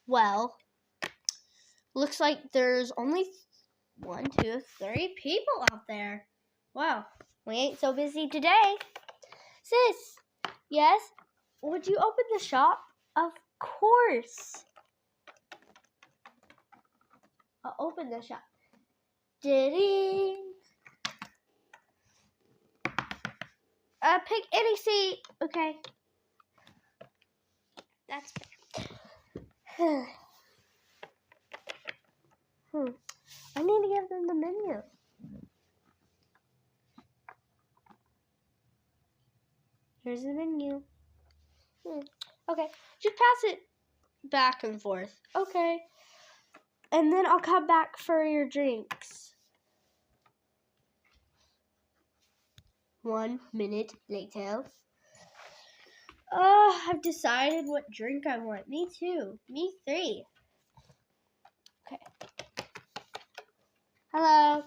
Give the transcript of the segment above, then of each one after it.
Well, looks like there's only 1, 2, 3 people out there. Wow, we ain't so busy today. Sis, yes? Would you open the shop? Of course. I'll open the shop. Ding. Pick any seat. Okay. That's fair. I need to give them the menu. Here's the menu. Okay. Just pass it back and forth. Okay. And then I'll come back for your drinks. 1 minute later. I've decided what drink I want. Me too. Me 3. Okay. Hello.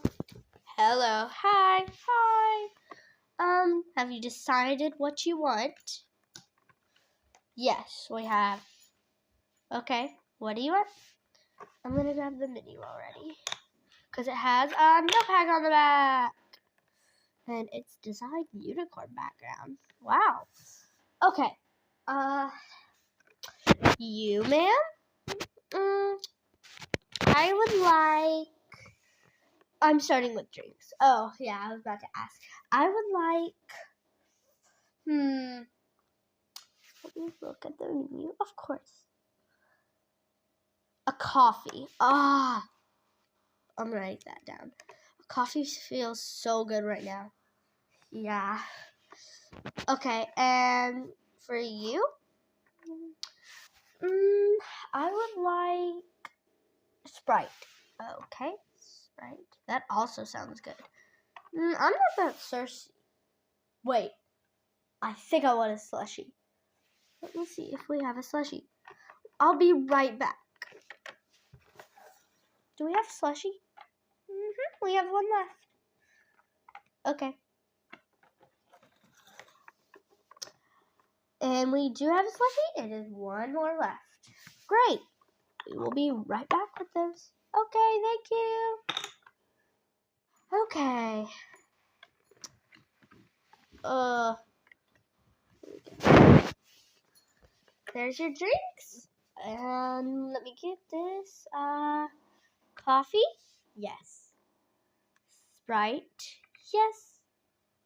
Hello. Hi. Hi. Have you decided what you want? Yes, we have. Okay. What do you want? I'm gonna grab the menu already. Because it has a notepad on the back. And it's designed unicorn background. Wow. Okay. You, ma'am? I would like... I'm starting with drinks. Oh, yeah, I was about to ask. I would like... Let me look at the menu. Of course. A coffee. I'm gonna write that down. Coffee feels so good right now. Yeah. Okay, and for you? I would like Sprite. Okay, Sprite. That also sounds good. I'm not that thirsty. Wait, I think I want a slushie. Let me see if we have a slushie. I'll be right back. Do we have slushie? We have one left. Okay. And we do have a slushie. It is one more left. Great. We will be right back with those. Okay, thank you. Okay. There's your drinks. And let me get this. Coffee? Yes. Sprite? Yes.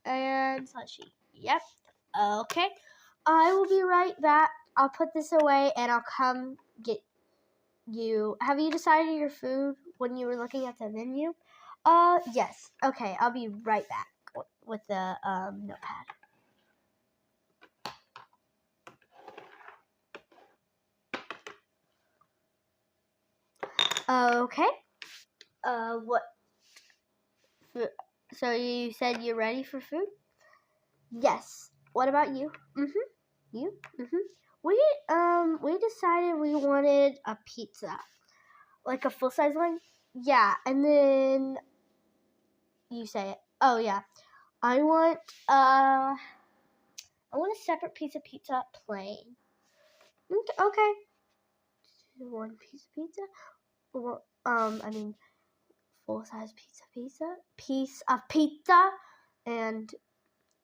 And slushie? Yep. Okay. I will be right back. I'll put this away and I'll come get you. Have you decided your food when you were looking at the menu? Yes. Okay, I'll be right back with the notepad. Okay. What? So you said you're ready for food? Yes. What about you? You? We decided we wanted a pizza. Like a full-size one? Yeah, and then you say it. Oh, yeah. I want a separate piece of pizza, plain. Okay. 1 piece of pizza? Or, full-size piece of pizza, and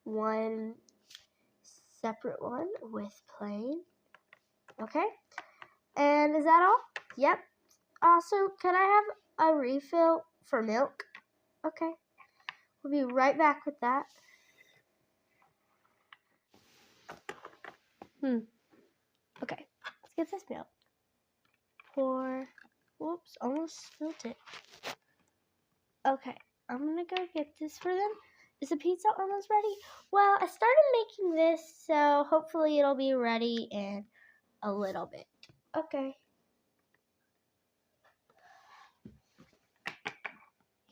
1 separate one with plain. Okay. And is that all? Yep. Also, can I have a refill for milk? Okay. We'll be right back with that. Okay. Let's get this milk. Whoops, almost spilled it. Okay. I'm gonna go get this for them. Is the pizza almost ready? Well, I started making this, so hopefully it'll be ready in a little bit. Okay.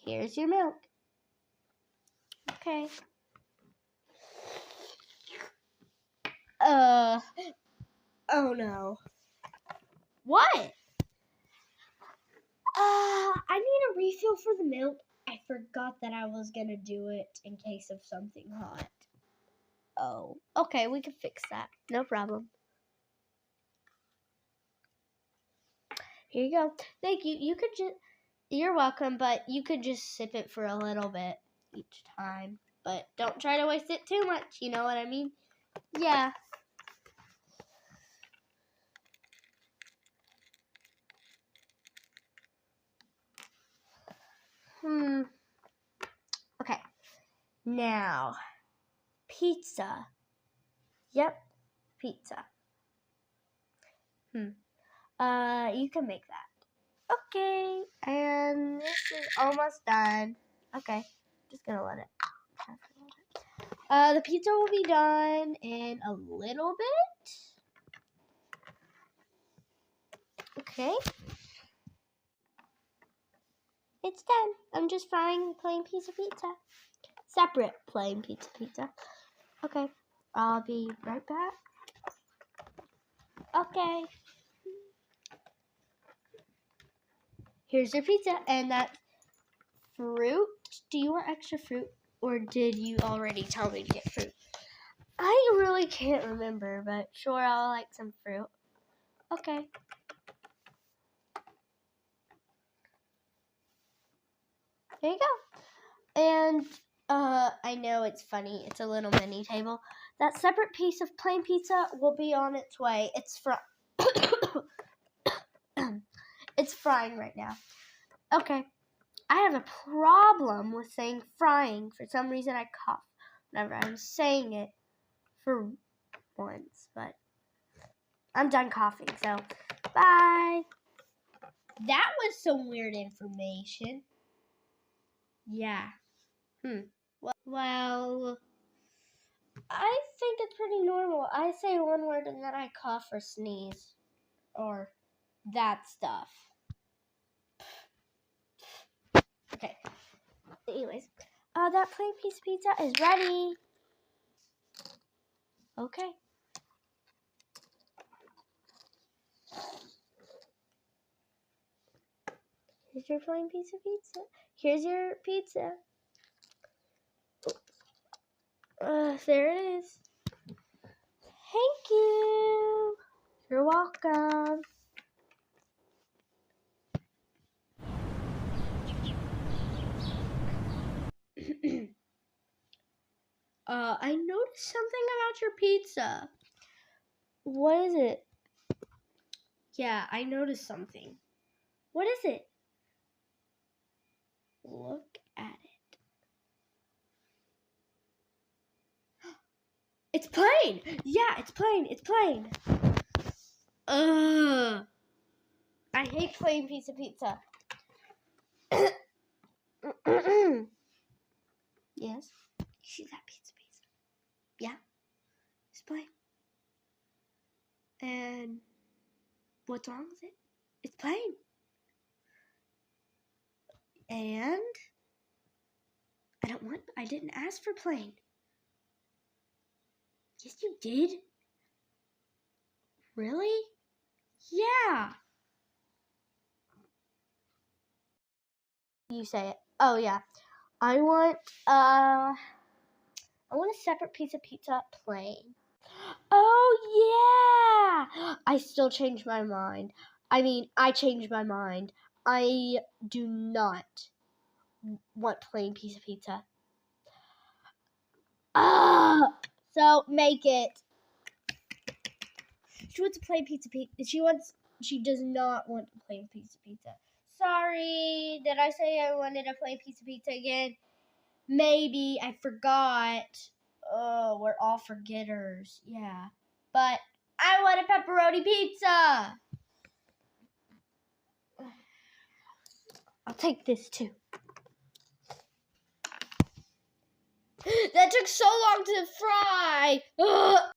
Here's your milk. Okay. Oh no. What? I need a refill for the milk. I forgot that I was gonna do it in case of something hot. Oh, okay, we can fix that. No problem. Here you go. Thank you. You're welcome, but you could just sip it for a little bit each time. But don't try to waste it too much. You know what I mean? Yeah. Okay. Now, pizza. Yep, pizza. You can make that. Okay, and this is almost done. Okay, just gonna let it. The pizza will be done in a little bit. Okay. It's done. I'm just frying plain pizza. Separate plain pizza. Okay, I'll be right back. Okay. Here's your pizza and that fruit. Do you want extra fruit or did you already tell me to get fruit? I really can't remember, but sure, I'll like some fruit. Okay. There you go. And I know it's funny. It's a little mini table. That separate piece of plain pizza will be on its way. It's frying right now. Okay. I have a problem with saying frying. For some reason, I cough whenever I'm saying it for once. But I'm done coughing, so bye. That was some weird information. Yeah. Well, I think it's pretty normal. I say one word and then I cough or sneeze. Or that stuff. Okay. Anyways, that plain piece of pizza is ready. Okay. Here's your plain piece of pizza. Here's your pizza. There it is. Thank you. You're welcome. I noticed something about your pizza. What is it? Yeah, I noticed something. What is it? Look at it. It's plain. Yeah, it's plain. It's plain. Ugh. I hate plain piece of pizza. Yes. You see that pizza? Yeah. It's plain. And what's wrong with it? It's plain. And I didn't ask for plain. Yes, you did. Really? Yeah. You say it. Oh, yeah. I want a separate piece of pizza plain. Oh, yeah. I still changed my mind. I changed my mind. I do not want plain piece of pizza. So make it. She wants a plain pizza. She does not want a plain piece of pizza. Sorry, did I say I wanted a plain piece of pizza again? Maybe I forgot. Oh, we're all forgetters. Yeah, but I want a pepperoni pizza. I'll take this too. That took so long to fry. Ugh.